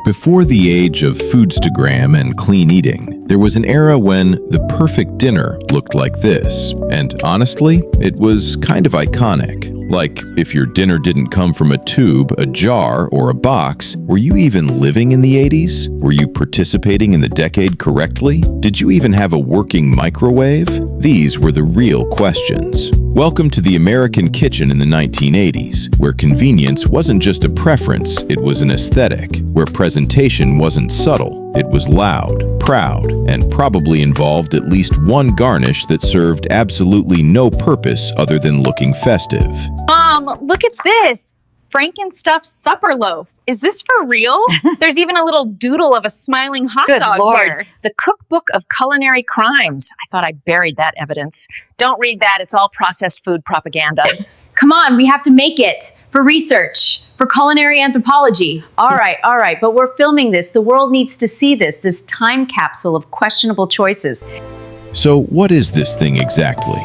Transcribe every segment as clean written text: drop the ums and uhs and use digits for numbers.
Before the age of Foodstagram and clean eating, there was an era when the perfect dinner looked like this. And honestly, it was kind of iconic. Like, if your dinner didn't come from a tube, a jar, or a box, were you even living in the 80s? Were you participating in the decade correctly? Did you even have a working microwave? These were the real questions. Welcome to the American kitchen in the 1980s, where convenience wasn't just a preference, it was an aesthetic, where presentation wasn't subtle, it was loud, proud, and probably involved at least one garnish that served absolutely no purpose other than looking festive. Mom, look at this! Franken-stuffed supper loaf. Is this for real? There's even a little doodle of a smiling hot Good dog Lord. here. The cookbook of culinary crimes. I thought I buried that evidence. Don't read that. It's all processed food propaganda. Come on, we have to make it for research, for culinary anthropology. All right, but we're filming this. The world needs to see this time capsule of questionable choices. So what is this thing exactly?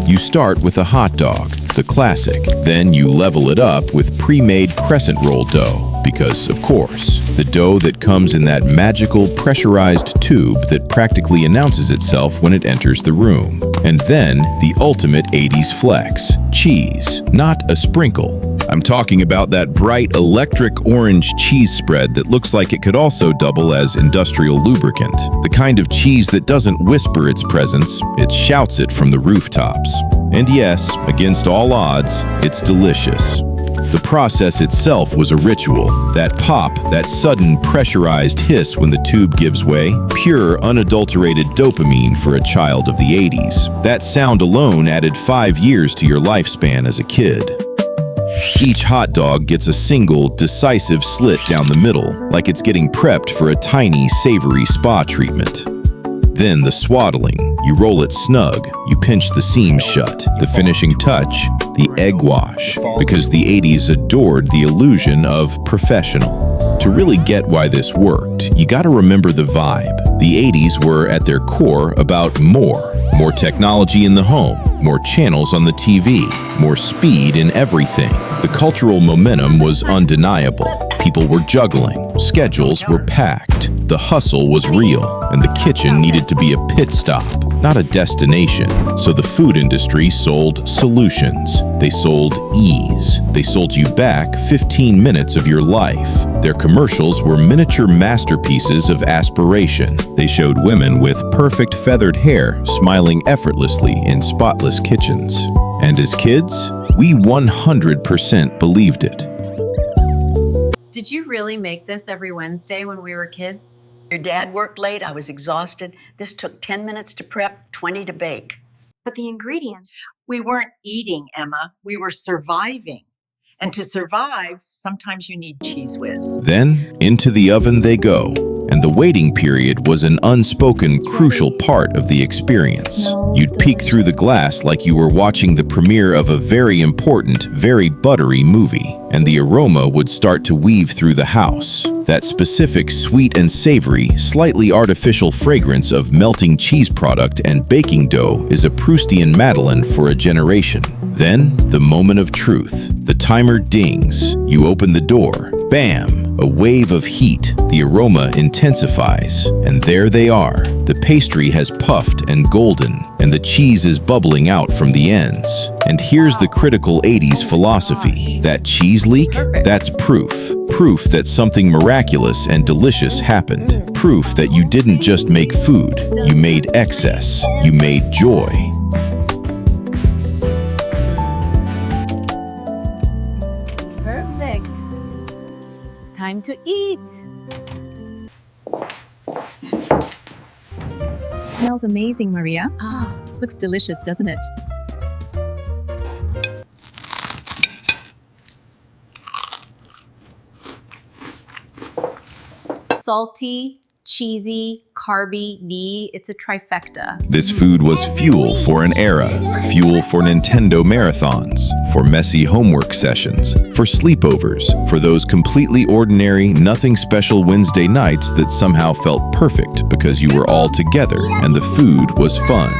You start with a hot dog, the classic. Then you level it up with pre-made crescent roll dough, because, of course, the dough that comes in that magical pressurized tube that practically announces itself when it enters the room. And then the ultimate 80s flex, cheese, not a sprinkle. I'm talking about that bright electric orange cheese spread that looks like it could also double as industrial lubricant. The kind of cheese that doesn't whisper its presence, it shouts it from the rooftops. And yes, against all odds, it's delicious. The process itself was a ritual. That pop, that sudden pressurized hiss when the tube gives way, pure, unadulterated dopamine for a child of the 80s. That sound alone added 5 years to your lifespan as a kid. Each hot dog gets a single, decisive slit down the middle, like it's getting prepped for a tiny, savory spa treatment. Then the swaddling. You roll it snug, you pinch the seams shut. The finishing touch, the egg wash, because the 80s adored the illusion of professional. To really get why this worked, you gotta remember the vibe. The 80s were, at their core, about more. More technology in the home, more channels on the TV, more speed in everything. The cultural momentum was undeniable. People were juggling, schedules were packed, the hustle was real, and the kitchen needed to be a pit stop, not a destination. So the food industry sold solutions. They sold ease. They sold you back 15 minutes of your life. Their commercials were miniature masterpieces of aspiration. They showed women with perfect feathered hair smiling effortlessly in spotless kitchens. And as kids, we 100% believed it. Did you really make this every Wednesday when we were kids? Your dad worked late, I was exhausted. This took 10 minutes to prep, 20 to bake. But the ingredients. We weren't eating, Emma. We were surviving. And to survive, sometimes you need Cheese Whiz. Then, into the oven they go. And the waiting period was an unspoken, crucial part of the experience. You'd peek through the glass like you were watching the premiere of a very important, very buttery movie, and the aroma would start to weave through the house. That specific sweet and savory, slightly artificial fragrance of melting cheese product and baking dough is a Proustian Madeleine for a generation. Then, the moment of truth. The timer dings. You open the door. Bam! A wave of heat. The aroma intensifies. And there they are. The pastry has puffed and golden, and the cheese is bubbling out from the ends. And here's the critical 80s philosophy. That cheese leak? That's proof. Proof that something miraculous and delicious happened. Proof that you didn't just make food. You made excess. You made joy. Perfect. Time to eat. Smells amazing, Maria. Looks delicious, doesn't it? Salty, cheesy, carby, it's a trifecta. This food was fuel for an era, fuel for Nintendo marathons, for messy homework sessions, for sleepovers, for those completely ordinary, nothing special Wednesday nights that somehow felt perfect because you were all together and the food was fun.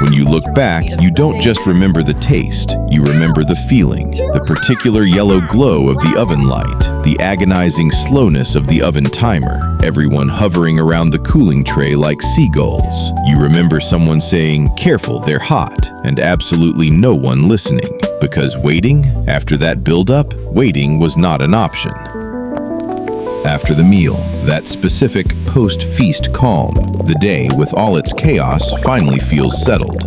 When you look back, you don't just remember the taste, you remember the feeling, the particular yellow glow of the oven light, The agonizing slowness of the oven timer, everyone hovering around the cooling tray like seagulls. You remember someone saying, "Careful, they're hot," and absolutely no one listening. Because waiting, after that buildup, waiting was not an option. After the meal, that specific post-feast calm, the day with all its chaos finally feels settled.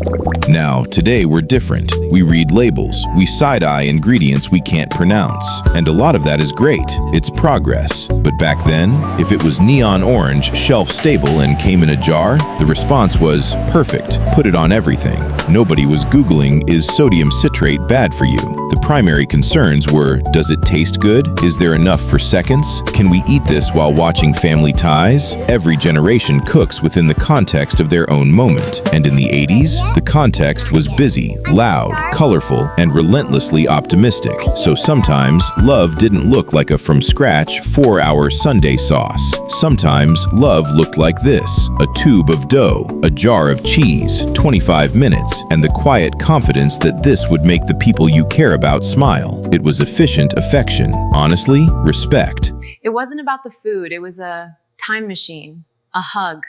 Now, today we're different. We read labels, we side-eye ingredients we can't pronounce, and a lot of that is great. It's progress. But back then, if it was neon orange, shelf-stable, and came in a jar, the response was, perfect, put it on everything. Nobody was Googling, is sodium citrate bad for you? The primary concerns were, does it taste good? Is there enough for seconds? Can we eat this while watching Family Ties? Every generation cooks within the context of their own moment. And in the 80s, the context was busy, loud, colorful, and relentlessly optimistic. So sometimes, love didn't look like a from-scratch 4-hour Sunday sauce. Sometimes, love looked like this: a tube of dough, a jar of cheese, 25 minutes, and the quiet confidence that this would make the people you care about smile. It was efficient affection. Honestly, respect. It wasn't about the food. It was a time machine, a hug,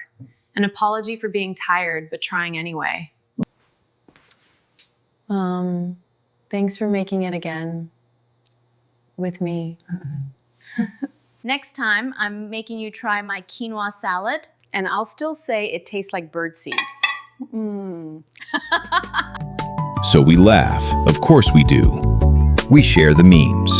an apology for being tired, but trying anyway. Thanks for making it again with me. Next time, I'm making you try my quinoa salad. And I'll still say it tastes like birdseed. So we laugh. Of course we do. We share the memes.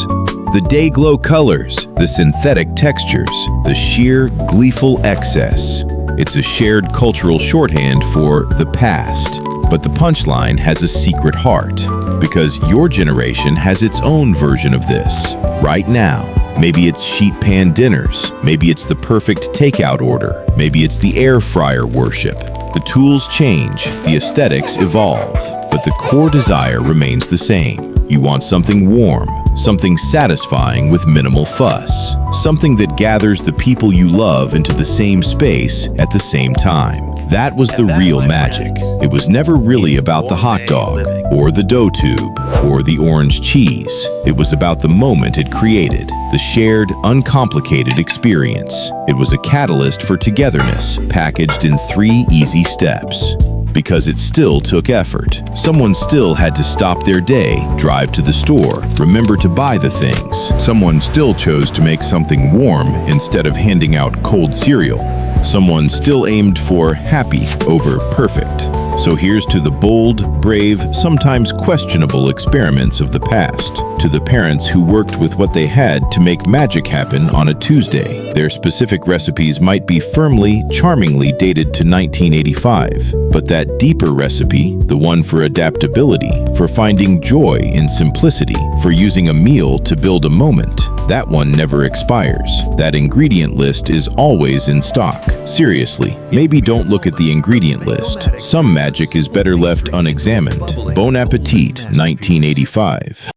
The day-glow colors, the synthetic textures, the sheer gleeful excess. It's a shared cultural shorthand for the past. But the punchline has a secret heart, because your generation has its own version of this, right now. Maybe it's sheet pan dinners, maybe it's the perfect takeout order, maybe it's the air fryer worship. The tools change, the aesthetics evolve, but the core desire remains the same. You want something warm, something satisfying with minimal fuss, something that gathers the people you love into the same space at the same time. That was the real magic. It was never really about the hot dog, or the dough tube, or the orange cheese. It was about the moment it created, the shared, uncomplicated experience. It was a catalyst for togetherness, packaged in 3 easy steps. Because it still took effort. Someone still had to stop their day, drive to the store, remember to buy the things. Someone still chose to make something warm instead of handing out cold cereal. Someone still aimed for happy over perfect. So here's to the bold, brave, sometimes questionable experiments of the past. To the parents who worked with what they had to make magic happen on a Tuesday. Their specific recipes might be firmly, charmingly dated to 1985. But that deeper recipe, the one for adaptability, for finding joy in simplicity, for using a meal to build a moment, that one never expires. That ingredient list is always in stock. Seriously, maybe don't look at the ingredient list. Some magic is better left unexamined. Bon appetit, 1985.